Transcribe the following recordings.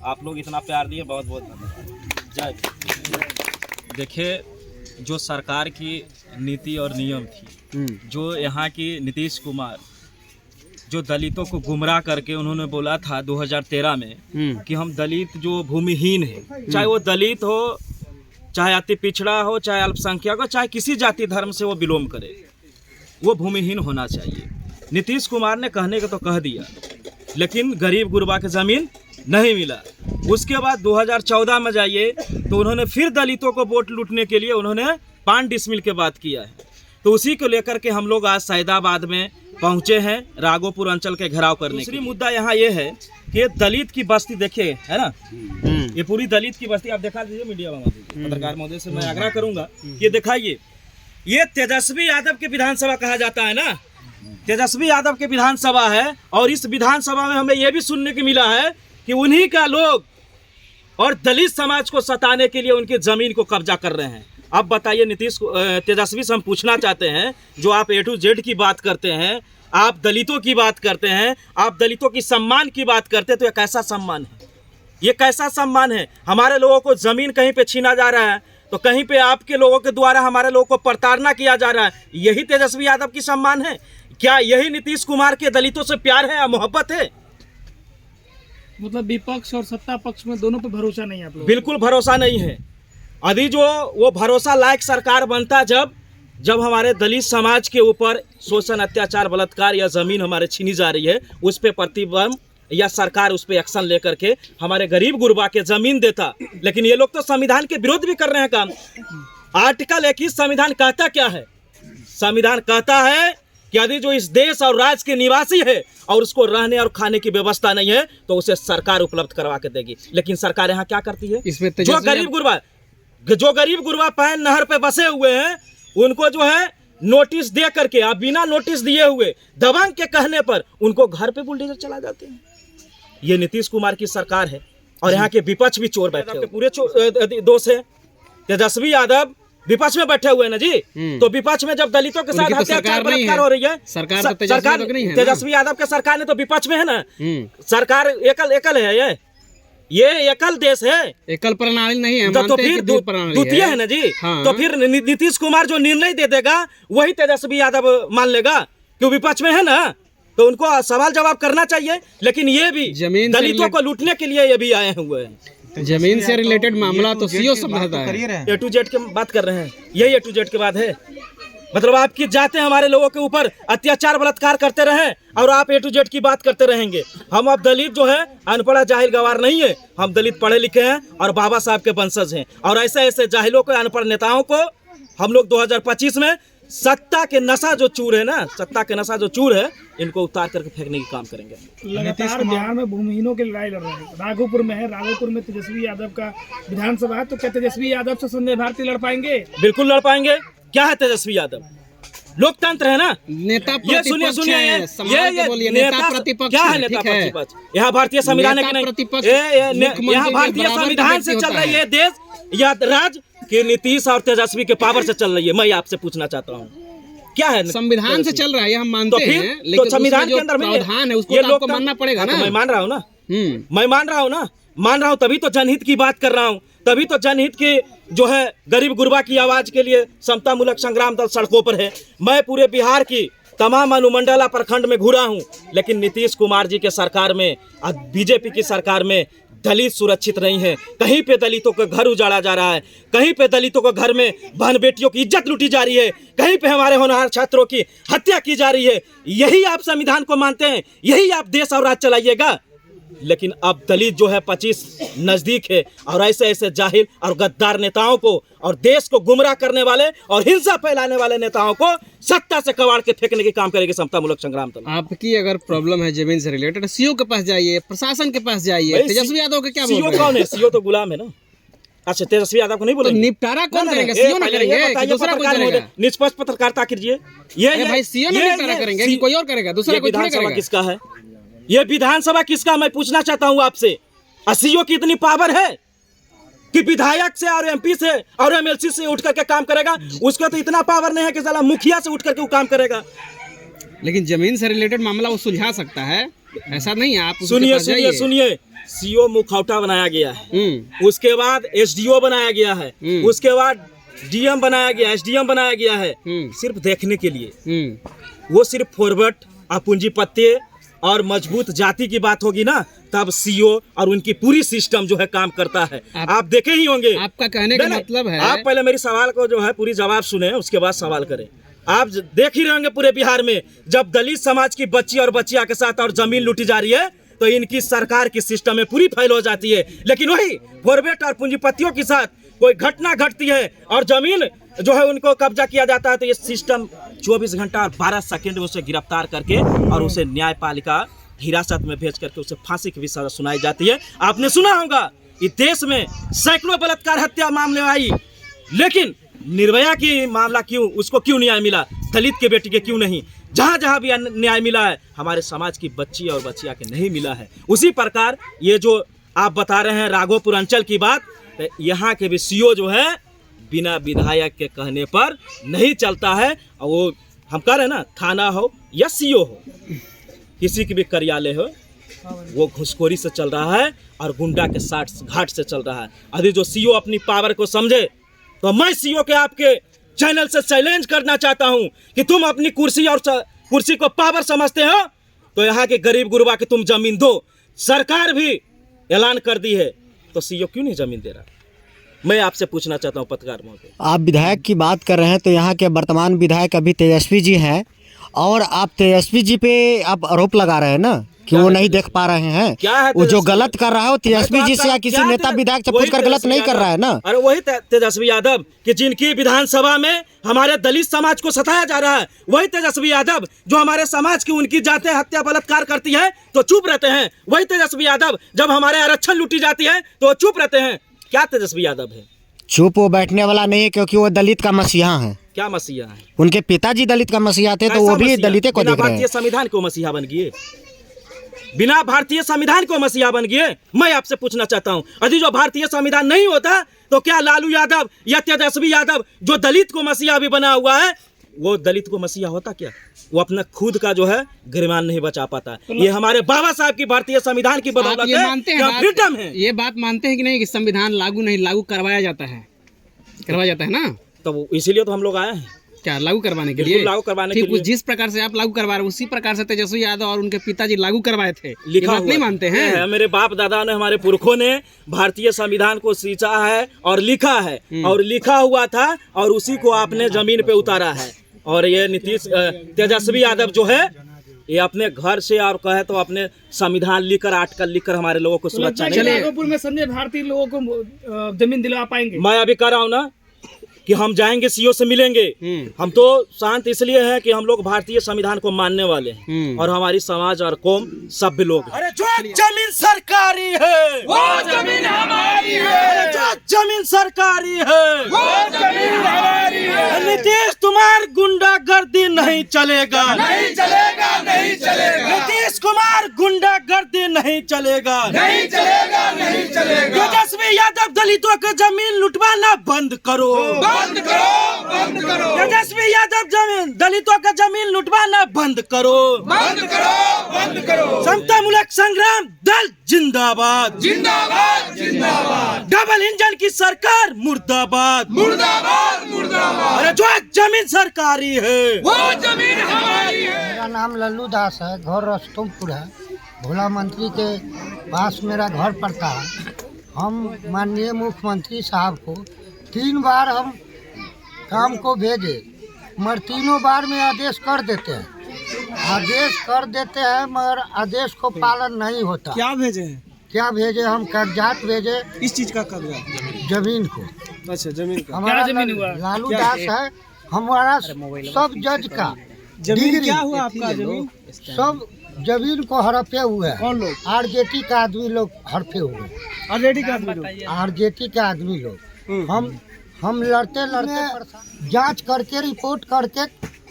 आप लोग इतना प्यार दिए, बहुत बहुत धन्यवाद। जय हिंद। देखिए, जो सरकार की नीति और नियम थी, जो यहाँ की नीतीश कुमार जो दलितों को गुमराह करके उन्होंने बोला था 2013 में कि हम दलित जो भूमिहीन है, चाहे वो दलित हो, चाहे अति पिछड़ा हो, चाहे अल्पसंख्यक हो, चाहे किसी जाति धर्म से वो बिलोंग करे, वो भूमिहीन होना चाहिए। नीतीश कुमार ने कहने का तो कह दिया, लेकिन गरीब गुरबा के ज़मीन नहीं मिला। उसके बाद 2014 में जाइए तो उन्होंने फिर दलितों को वोट लूटने के लिए उन्होंने 5 डिसमिल के बात किया है। तो उसी को लेकर के हम लोग आज सैदाबाद में पहुंचे हैं, राघोपुर अंचल के घेराव करने। दूसरी मुद्दा यहाँ ये है कि दलित की बस्ती देखिए, है ना, ये पूरी दलित की बस्ती आप दिखा दीजिए मीडिया में, पत्रकार महोदय से मैं आग्रह करूंगा, ये दिखाइए। ये तेजस्वी यादव के विधानसभा कहा जाता है ना, तेजस्वी यादव के विधानसभा है, और इस विधानसभा में हमें यह भी सुनने को मिला है कि उन्हीं का लोग और दलित समाज को सताने के लिए उनकी जमीन को कब्जा कर रहे हैं। अब बताइए तेजस्वी से हम पूछना चाहते हैं, जो आप A to Z की बात करते हैं, आप दलितों की बात करते हैं, आप दलितों की सम्मान की बात करते हैं, तो ये कैसा सम्मान है? ये कैसा सम्मान है? हमारे लोगों को ज़मीन कहीं पे छीना जा रहा है, तो कहीं पे आपके लोगों के द्वारा हमारे लोगों को प्रताड़ना किया जा रहा है। यही तेजस्वी यादव की सम्मान है क्या? यही नीतीश कुमार के दलितों से प्यार है या मोहब्बत है? मतलब विपक्ष और सत्ता पक्ष में दोनों पे भरोसा नहीं है आप लोगों को? बिल्कुल भरोसा नहीं है। अभी जो वो भरोसा लायक सरकार बनता जब हमारे दलित समाज के ऊपर शोषण, अत्याचार, बलात्कार या ज़मीन हमारे छीनी जा रही है, उस पर प्रतिबंध या सरकार उस पर एक्शन लेकर के हमारे गरीब गुरबा के ज़मीन देता। लेकिन ये लोग तो संविधान के विरोध भी कर रहे हैं काम। आर्टिकल 21 संविधान कहता क्या है? संविधान कहता है कि यदि जो इस देश और राज्य के निवासी है और उसको रहने और खाने की व्यवस्था नहीं है तो उसे सरकार उपलब्ध करवा के देगी। लेकिन सरकार यहाँ क्या करती है? इसमें जो गरीब गुरबा पैन नहर पे बसे हुए हैं उनको जो है नोटिस दे करके, आप बिना नोटिस दिए हुए दबंग के कहने पर उनको घर पे बुलडोजर चला जाते हैं। ये नीतीश कुमार की सरकार है और यहाँ के विपक्ष भी चोर बैठे हुए, पूरे दोष है। तेजस्वी यादव विपक्ष में बैठे हुए हैं ना जी, तो विपक्ष में जब दलितों के साथ अत्याचार बलात्कार हो रही है, सरकार तेजस्वी यादव के सरकार ने तो विपक्ष में है ना, सरकार एकल है, ये एकल देश है, एकल प्रणाली नहीं है, तो फिर द्वितीय है ना जी। हाँ। तो फिर नीतीश कुमार जो निर्णय दे देगा वही तेजस्वी यादव मान लेगा, क्यों विपक्ष में है ना, तो उनको सवाल जवाब करना चाहिए। लेकिन ये भी दलितों को लूटने के लिए ये भी आए हुए हैं। जमीन से रिलेटेड मामला तो सीओ समझता है। A to Z की बात कर रहे हैं, यही A to Z की बात है। मतलब आपकी जाते हमारे लोगों के ऊपर अत्याचार बलात्कार करते रहे और आप A to Z की बात करते रहेंगे। हम अब दलित जो है अनपढ़ जाहिल गवार नहीं है, हम दलित पढ़े लिखे हैं और बाबा साहब के वंशज हैं। और ऐसे ऐसे जाहिलों को, अनपढ़ नेताओं को हम लोग 2025 में सत्ता के नशा जो चूर है ना, सत्ता के नशा जो चूर है, इनको उतार करके फेंकने की काम करेंगे। लगातार बिहार में भूमिहीनों की लड़ाई लड़ रहे हैं। राघोपुर में है, राघोपुर में तेजस्वी यादव का विधानसभा है, तो क्या तेजस्वी यादव से संजय भारती लड़ पाएंगे? बिल्कुल लड़ पाएंगे। क्या है तेजस्वी यादव? लोकतंत्र है ना। नेता ये सुनिए ये नेता प्रतिपक्ष क्या है? नेता प्रतिपक्ष यहाँ भारतीय संविधान है कि नहीं? यहाँ भारतीय संविधान से चल रही है देश या राज्य कि नीतीश और तेजस्वी के पावर से चल रही है? मैं आपसे पूछना चाहता हूँ, क्या है? संविधान से चल रहा है, हम मानते हैं, लेकिन तो संविधान के अंदर प्रावधान है, उसको तो आपको मानना पड़ेगा ना। मैं मान रहा हूँ ना, मैं मान रहा हूँ, तभी तो जनहित की बात कर रहा हूँ, तभी तो जनहित की जो है गरीब गुरबा की आवाज के लिए समतामूलक संग्राम दल सड़कों पर है। मैं पूरे बिहार की तमाम अनुमंडला प्रखंड में घूरा हूँ, लेकिन नीतीश कुमार जी के सरकार में, बीजेपी की सरकार में दलित सुरक्षित नहीं है। कहीं पे दलितों का घर उजाड़ा जा रहा है, कहीं पे दलितों को घर में बहन बेटियों की इज्जत लूटी जा रही है, कहीं पे हमारे होनहार छात्रों की हत्या की जा रही है। यही आप संविधान को मानते हैं, यही आप देश और राज्य चलाइएगा। लेकिन अब दलित जो है 25 नजदीक है और ऐसे ऐसे जाहिल और गद्दार नेताओं को और देश को गुमराह करने वाले और हिंसा फैलाने वाले नेताओं को सत्ता से कबाड़ के फेंकने के काम करेगी समतामूलक संग्राम दल। आपकी अगर प्रॉब्लम है जमीन से रिलेटेड, सीओ के पास जाइए, प्रशासन के पास जाइए। तेजस्वी यादव के क्या बोल रहे हैं? सीओ कौन है? सीओ तो गुलाम है ना। अच्छा, तेजस्वी यादव को नहीं बोलेंगे? तो निपटारा कौन करेंगे? सीओ ना करेंगे? दूसरा कोई करेगा? निष्पक्ष पत्रकारिता कीजिए। ये भाई सीओ ना निपटारा करेंगे कि कोई और करेगा? दूसरा कोई करेगा? किसका है ये विधानसभा? किसका? मैं पूछना चाहता हूं आपसे। सीओ की इतनी पावर है कि विधायक से और एमपी से और एमएलसी से उठ करके काम करेगा? उसका तो इतना पावर नहीं है कि साला मुखिया से उठ करके वो काम करेगा। लेकिन जमीन से रिलेटेड मामला वो सुलझा सकता है, ऐसा नहीं है। आप उसके सुनिए पास सुनिए जाइए। सुनिए, सीओ मुखौटा बनाया गया है, उसके बाद एसडीओ बनाया गया है, उसके बाद डीएम बनाया गया, एसडीएम बनाया गया है, सिर्फ देखने के लिए। वो सिर्फ फॉरवर्ड और पूंजीपति और मजबूत जाति की बात होगी ना, तब सीओ और उनकी पूरी सिस्टम जो है काम करता है। आप देखे ही होंगे। आपका कहने का मतलब है, आप पहले मेरी सवाल को जो है पूरी जवाब सुने, उसके बाद सवाल करें। आप देख ही रहे होंगे पूरे बिहार में जब दलित समाज की बच्ची और बच्चिया के साथ और जमीन लूटी जा रही है तो इनकी सरकार की सिस्टम में पूरी फेल हो जाती है। लेकिन वही फॉरवर्ड और पूंजीपतियों के साथ कोई घटना घटती है और जमीन जो है उनको कब्जा किया जाता है तो ये सिस्टम 24 घंटा और 12 सेकंड में उसे गिरफ्तार करके और उसे न्यायपालिका हिरासत में भेज करके उसे फांसी की भी सजा सुनाई जाती है। आपने सुना होगा इस देश में सैकड़ों बलात्कार हत्या मामले आई, लेकिन निर्भया की मामला क्यों, उसको क्यों न्याय मिला, दलित के बेटी के क्यों नहीं? जहाँ जहाँ भी न्याय मिला है हमारे समाज की बच्ची और बच्चिया के नहीं मिला है। उसी प्रकार ये जो आप बता रहे हैं राघोपुर अंचल की बात, तो यहाँ के भी सीओ जो है बिना विधायक के कहने पर नहीं चलता है। और वो हम कह रहे हैं ना, थाना हो या सीओ हो, किसी की भी कार्यालय हो, वो घुसखोरी से चल रहा है और गुंडा के साठ घाट से चल रहा है। अभी जो सीओ अपनी पावर को समझे तो मैं सीओ के आपके चैनल से चैलेंज करना चाहता हूं कि तुम अपनी कुर्सी और कुर्सी को पावर समझते हो तो यहाँ के गरीब गुरबा के तुम जमीन दो। सरकार भी ऐलान कर दी है तो सीओ क्यों नहीं जमीन दे रहा? मैं आपसे पूछना चाहता हूँ पत्रकार महोदय। आप विधायक की बात कर रहे हैं तो यहाँ के वर्तमान विधायक अभी तेजस्वी जी हैं और आप तेजस्वी जी पे आप आरोप लगा रहे हैं ना कि वो नहीं देख पा रहे हैं। क्या है वो जो गलत कर रहा है वो तेजस्वी जी से या किसी नेता विधायक से पूछकर गलत नहीं कर रहा है ना। अरे वही तेजस्वी यादव कि जिनकी विधानसभा में हमारे दलित समाज को सताया जा रहा है, वही तेजस्वी यादव जो हमारे समाज की उनकी जाते हत्या बलात्कार करती है तो चुप रहते हैं। वही तेजस्वी यादव जब हमारे आरक्षण लूटी जाती है तो चुप रहते हैं। क्या तेजस्वी यादव है? चुप वो बैठने वाला नहीं है क्योंकि वो दलित का मसीहा है। क्या मसीहा है? उनके पिताजी दलित का मसीहा थे तो वो भी दलित को देख रहे हैं। संविधान को मसीहा बन गए, बिना भारतीय संविधान को मसीहा बन गए। मैं आपसे पूछना चाहता हूं, यदि जो भारतीय संविधान नहीं होता तो क्या लालू यादव या तेजस्वी यादव जो दलित को मसीहा भी बना हुआ है वो दलित को मसीहा होता क्या? वो अपना खुद का जो है गिरमान नहीं बचा पाता। ये हमारे बाबा साहब की भारतीय संविधान की बदौलत ये मानते हैं फ्रीडम है। ये बात मानते हैं कि नहीं कि संविधान लागू करवाया जाता है ना? तो इसीलिए तो हम लोग आए हैं, क्या लागू करवाने के लिए? लागू करवाने के लिए। जिस प्रकार से आप लागू करवा रहे उसी प्रकार से तेजस्वी यादव और उनके पिताजी लागू करवाए थे। लिखा नहीं मानते हैं? मेरे बाप दादा ने, हमारे पुरखों ने भारतीय संविधान को सींचा है और लिखा है और लिखा हुआ था और उसी को आपने जमीन पे उतारा है। और ये नीतीश तेजस्वी यादव जो है ये अपने घर से और कहे तो अपने संविधान लिखकर आर्टिकल लिखकर हमारे लोगों को सुरक्षा नहीं। राघोपुर में संजय भारती लोगों को जमीन दिलवा पाएंगे? मैं अभी कह रहा हूँ ना कि हम जाएंगे सीओ से मिलेंगे। हम तो शांत इसलिए हैं कि हम लोग भारतीय संविधान को मानने वाले हैं और हमारी समाज और कौम सभ्य लोग। अरे जो जमीन सरकारी है वो जमीन हमारी है, जो जमीन सरकारी है वो जमीन हमारी है। नीतीश कुमार गुंडागर्दी नहीं चलेगा, नहीं चलेगा, नहीं चलेगा। नीतीश कुमार गुंडागर्दी नहीं चलेगा, नहीं चलेगा, नहीं चलेगा। तेजस्वी यादव दलितों के जमीन लुटवाना बंद करो, बंद करो, बंद करो। तेजस्वी यादव जमीन दलितों का जमीन लुटवाना बंद करो, बंद करो, बंद करो। समतामूलक संग्राम दल जिंदाबाद, जिंदाबाद, जिंदाबाद। डबल इंजन की सरकार मुर्दाबाद, मुर्दाबाद, मुर्दाबाद। अरे जो जमीन सरकारी है वो जमीन हमारी है। मेरा नाम लल्लू दास है, घर रस्तुमपुर है। भोला मंत्री के पास मेरा घर पड़ता है। हम माननीय मुख्यमंत्री साहब को 3 बार हम काम को भेजे मगर तीनों बार में आदेश कर देते हैं, मगर आदेश को पालन नहीं होता। क्या भेजे हैं? क्या भेजे? हम कागजात भेजे। इस चीज का कागजात? जमीन को। अच्छा, जमीन का। हमारा जमीन हुआ? लालू दास है। हमारा सब जज का जमीन क्या हुआ आपका? जमीन सब जमीन को हड़पे हुए हैं। कौन लोग? आरजेटी का आदमी लोग हड़पे हुए हैं। आरजेटी का आदमी लोग? आरजेटी के आदमी लोग। हम लड़ते जांच करके रिपोर्ट करके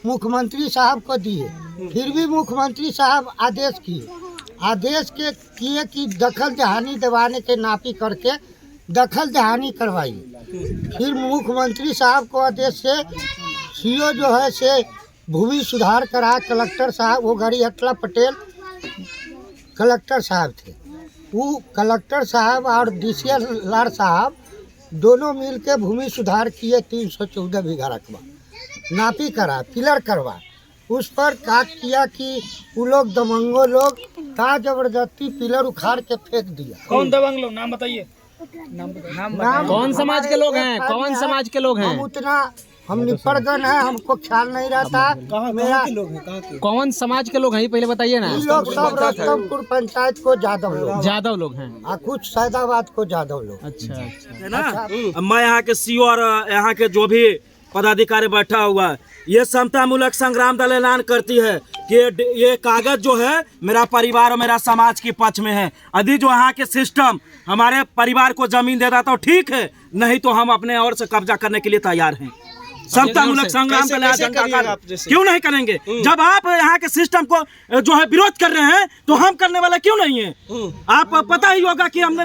मुख्यमंत्री साहब को दिए, फिर भी मुख्यमंत्री साहब आदेश किए कि दखल दहानी दिवाने के नापी करके दखल दहानी करवाई। फिर मुख्यमंत्री साहब को आदेश से सीओ जो है से भूमि सुधार करा कलेक्टर साहब, वो घड़ी अटला पटेल कलेक्टर साहब थे। वो कलेक्टर साहब और DCL लाड साहब दोनों मिल के भूमि सुधार किए। 314 बीघा रकबा नापी करा, पिलर करवा। उस पर का किया कि वो लोग दबंगों लोग का जबरदस्ती पिलर उखाड़ के फेंक दिया। कौन दबंग लोग, नाम बताइए। नाम कौन समाज के लोग हैं? कौन समाज के लोग हैं? हम उतना हम निपरगन है, हमको ख्याल नहीं रहता। मेरा कौन समाज के लोग हैं ये पहले बताइए ना। ये लोग सब रस्तमपुर पंचायत को जादव लोग हैं। कुछ सैदाबाद को जादव लोग। अच्छा अच्छा। है ना। मैं यहाँ के सीओ और यहाँ के जो भी पदाधिकारी बैठा हुआ है, ये समतामूलक संग्राम दल ऐलान करती है कि ये कागज जो है मेरा परिवार और मेरा समाज के पक्ष में है। यदि जो यहाँ के सिस्टम हमारे परिवार को जमीन देता तो ठीक है, नहीं तो हम अपने और से कब्जा करने के लिए तैयार हैं। समतामूलक संग्राम दल क्यों नहीं करेंगे? जब आप यहाँ के सिस्टम को जो है विरोध कर रहे हैं तो हम करने वाला क्यों नहीं है? आप पता ही होगा कि हमने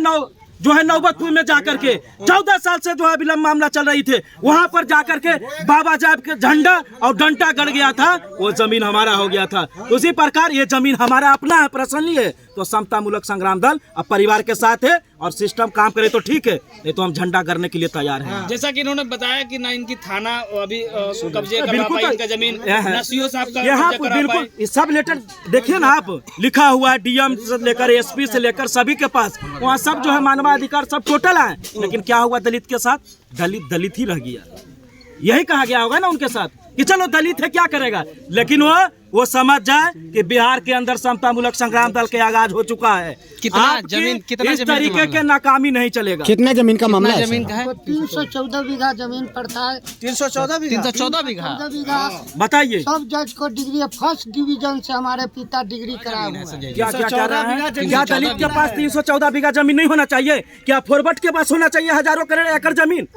जो है नौबतपुर में जाकर के 14 साल से जो है विलम्ब मामला चल रही थे, वहां पर जाकर के बाबा साहब के झंडा और डंडा गड़ गया था, वो जमीन हमारा हो गया था। उसी प्रकार ये जमीन हमारा अपना है, पर्सनली है। तो समतामूलक संग्राम दल अब परिवार के साथ है और सिस्टम काम करे तो ठीक है, नहीं तो हम झंडा करने के लिए तैयार हैं। जैसा कि इन्होंने बताया कि ना इनकी थाना अभी कब्जे कर बिल्कुल पाई इनका जमीन, ना सीओ साहब का यहाँ कब्जा करा बिल्कुल पाए। सब लेटर देखिए ना आप, लिखा हुआ है DM से लेकर SP से लेकर सभी के पास। वहाँ सब जो है मानवाधिकार सब टोटल है, लेकिन क्या हुआ दलित के साथ? दलित ही रह गया। यही कहा गया होगा ना उनके साथ कि चलो दलित है क्या करेगा, लेकिन वो समझ जाए कि बिहार के अंदर समतामूलक संग्राम दल के आगाज हो चुका है। कितना जमीन इस तरीके के नाकामी नहीं चलेगा। कितना जमीन का मामला है? जमीन का है 314 बीघा जमीन पड़ता है। 314 बीघा। बताइए सब जज को डिग्री है, फर्स्ट डिवीजन से हमारे पिता डिग्री कराए हुए हैं। क्या कह रहे हैं? क्या दलित के पास 314 बीघा जमीन नहीं होना चाहिए? क्या फॉरवर्ड के पास होना चाहिए हजारों करोड़ एकड़ जमीन?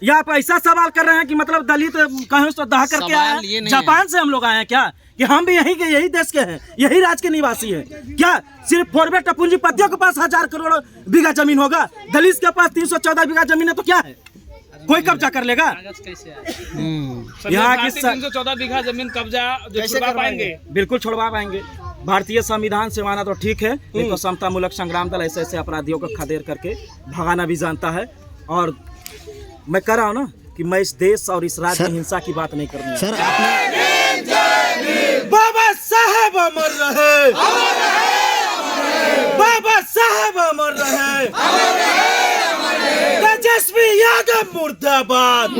या आप ऐसा सवाल कर रहे हैं कि मतलब दलित कहीं से दहा करके आए हैं? जापान से हम लोग आए हैं क्या? कि हम भी यही देश के हैं, यही राज्य के निवासी हैं क्या? सिर्फ फॉरवर्ड पूंजीपतियों के पास 1000 करोड़ बीघा जमीन होगा, दलित के पास 314 बीघा जमीन है तो क्या है? कोई कब्जा कर लेगा? यहाँ की 314 बीघा जमीन कब्जा छुड़वा पाएंगे? बिल्कुल छुड़वा पाएंगे। भारतीय संविधान से माना तो ठीक है, नहीं तो समतामूलक संग्राम दल ऐसे ऐसे अपराधियों को खदेड़ करके भगाना भी जानता है। और मैं कह रहा हूँ ना कि मैं इस देश और इस राज्य में हिंसा की बात नहीं करनी है। सर बाबा साहब अमर रहे, बाबा साहब अमर रहे, तेजस्वी यादव मुर्दाबाद,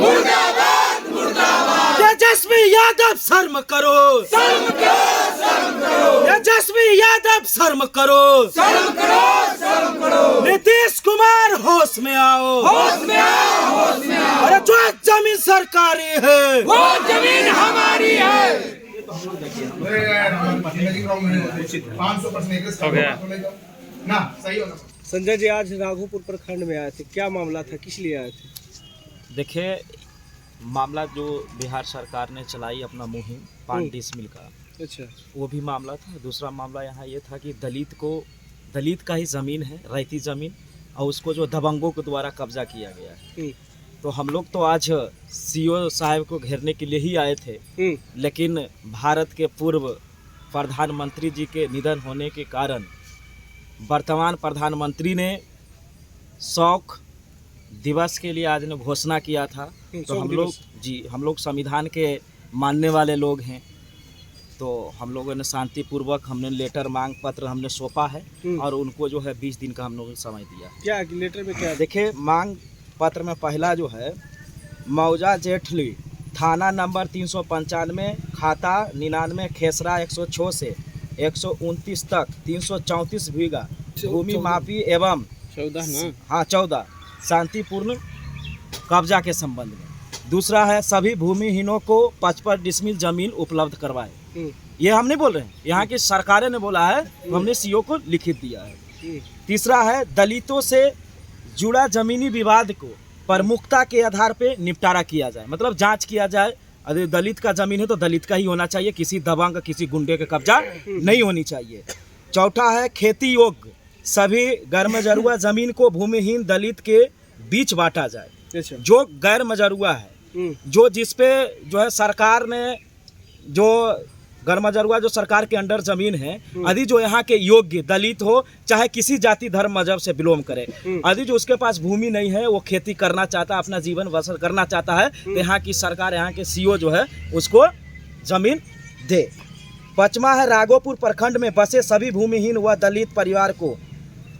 तेजस्वी यादव शर्म करो, तेजस्वी यादव शर्म करो, नीतीश कुमार होश में आओ, अरे जो जमीन सरकारी है वो जमीन हमारी है। 500% संजय जी आज राघोपुर प्रखंड में आए थे, क्या मामला था, किस लिए आए थे? देखिए, मामला जो बिहार सरकार ने चलाई अपना मुहिम 5 डिसमिल का, अच्छा, वो भी मामला था। दूसरा मामला यहाँ ये था कि दलित का ही ज़मीन है, रैयती ज़मीन, और उसको जो दबंगों के द्वारा कब्जा किया गया है। तो हम लोग तो आज सीओ साहब को घेरने के लिए ही आए थे, लेकिन भारत के पूर्व प्रधानमंत्री जी के निधन होने के कारण वर्तमान प्रधानमंत्री ने शोक दिवस के लिए आज ने घोषणा किया था। तो हम लोग संविधान के मानने वाले लोग हैं, तो हम लोगों ने शांतिपूर्वक हमने लेटर मांग पत्र हमने सौंपा है और उनको जो है 20 दिन का हम लोगों ने समय दिया। क्या लेटर में क्या? देखिए, मांग पत्र में पहला जो है, मौजा जेठली, थाना नंबर 395, खाता 99, खेसरा 106 से 129 तक 334 बीघा भूमि माफी एवं 14 शांतिपूर्ण कब्जा के संबंध में। दूसरा है, सभी भूमिहीनों को 55 डिसमिल जमीन उपलब्ध करवाए। ये हम नहीं बोल रहे हैं, यहाँ की सरकारें ने बोला है, हमने सीओ को लिखित दिया है। तीसरा है, दलितों से जुड़ा जमीनी विवाद को प्रमुखता के आधार पे निपटारा किया जाए, मतलब जांच किया जाए। अगर दलित का जमीन है तो दलित का ही होना चाहिए, किसी दबंग किसी गुंडे का कब्जा नहीं होनी चाहिए। चौथा है, खेती योग्य सभी गैर मजरूआ जमीन को भूमिहीन दलित के बीच बांटा जाए। जो गैर मजरूआ है, जो जिसपे जो है सरकार ने जो गरमजरुआ जो सरकार के अंडर जमीन है, यदि जो यहाँ के योग्य दलित हो चाहे किसी जाति धर्म मजहब से बिलोंग करे, यदि जो उसके पास भूमि नहीं है, वो खेती करना चाहता है, अपना जीवन बसर करना चाहता है, तो यहाँ की सरकार, यहाँ के सीओ जो है उसको जमीन दे। 5वां है राघोपुर प्रखंड में बसे सभी भूमिहीन व दलित परिवार को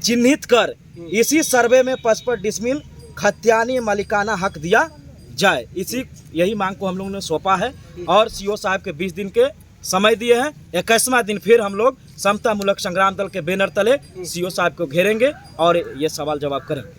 चिन्हित कर इसी सर्वे में 55 डिसमिल खतियानी मालिकाना हक दिया जाए। यही मांग को हम लोगों ने सौंपा है और सीओ साहब के 20 दिन के समय दिए हैं। 21वां दिन फिर हम लोग समता मूलक संग्राम दल के बैनर तले सीओ साहब को घेरेंगे और ये सवाल जवाब करेंगे।